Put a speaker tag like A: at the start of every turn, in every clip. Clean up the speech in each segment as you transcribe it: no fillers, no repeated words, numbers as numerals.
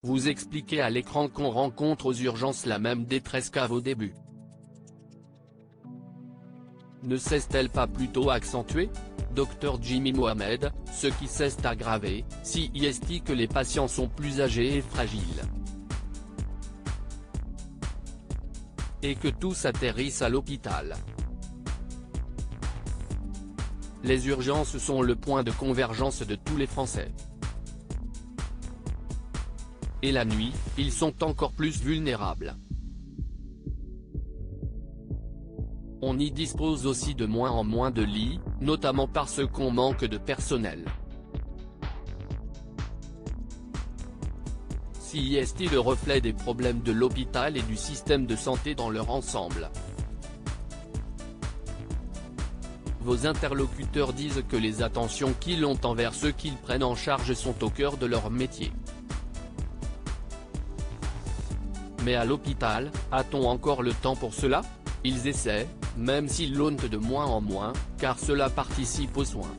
A: Vous expliquez à l'écran qu'on rencontre aux urgences la même détresse qu'à vos débuts. Ne cesse-t-elle pas plutôt accentuer? Dr Jimmy Mohamed, ce qui cesse aggraver, si est que les patients sont plus âgés et fragiles. Et que tous atterrissent à l'hôpital. Les urgences sont le point de convergence de tous les Français. Et la nuit, ils sont encore plus vulnérables. On y dispose aussi de moins en moins de lits, notamment parce qu'on manque de personnel. Si est le reflet des problèmes de l'hôpital et du système de santé dans leur ensemble. Vos interlocuteurs disent que les attentions qu'ils ont envers ceux qu'ils prennent en charge sont au cœur de leur métier. Mais à l'hôpital, a-t-on encore le temps pour cela? Ils essaient, même s'ils l'ont de moins en moins, car cela participe aux soins.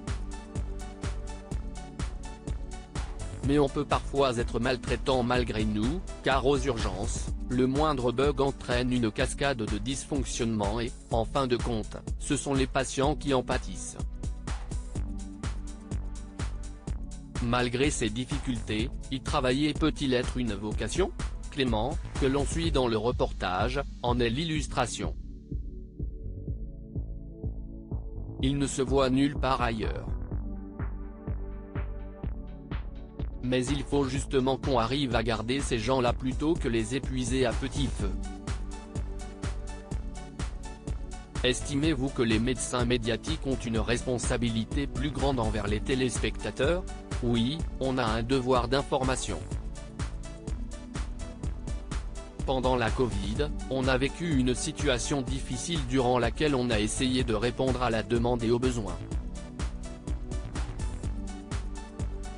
A: Mais on peut parfois être maltraitant malgré nous, car aux urgences, le moindre bug entraîne une cascade de dysfonctionnements et, en fin de compte, ce sont les patients qui en pâtissent. Malgré ces difficultés, y travailler peut-il être une vocation? Clément, que l'on suit dans le reportage, en est l'illustration. Il ne se voit nulle part ailleurs. Mais il faut justement qu'on arrive à garder ces gens-là plutôt que les épuiser à petit feu. Estimez-vous que les médecins médiatiques ont une responsabilité plus grande envers les téléspectateurs? Oui, on a un devoir d'information. Pendant la Covid, on a vécu une situation difficile durant laquelle on a essayé de répondre à la demande et aux besoins.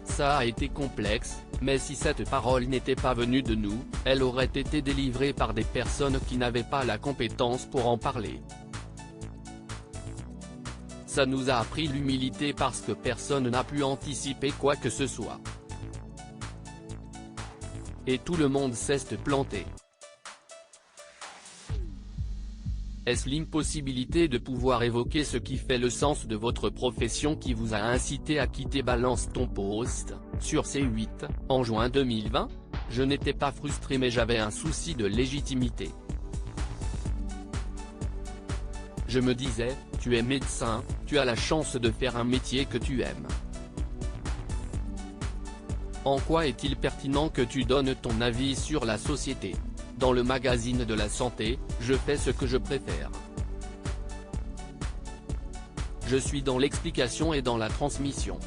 A: Ça a été complexe, mais si cette parole n'était pas venue de nous, elle aurait été délivrée par des personnes qui n'avaient pas la compétence pour en parler. Ça nous a appris l'humilité parce que personne n'a pu anticiper quoi que ce soit. Et tout le monde s'est planté. Est-ce l'impossibilité de pouvoir évoquer ce qui fait le sens de votre profession qui vous a incité à quitter Balance ton poste, sur C8, en juin 2020? Je n'étais pas frustré mais j'avais un souci de légitimité. Je me disais, tu es médecin, tu as la chance de faire un métier que tu aimes. En quoi est-il pertinent que tu donnes ton avis sur la société? Dans le magazine de la santé, je fais ce que je préfère. Je suis dans l'explication et dans la transmission.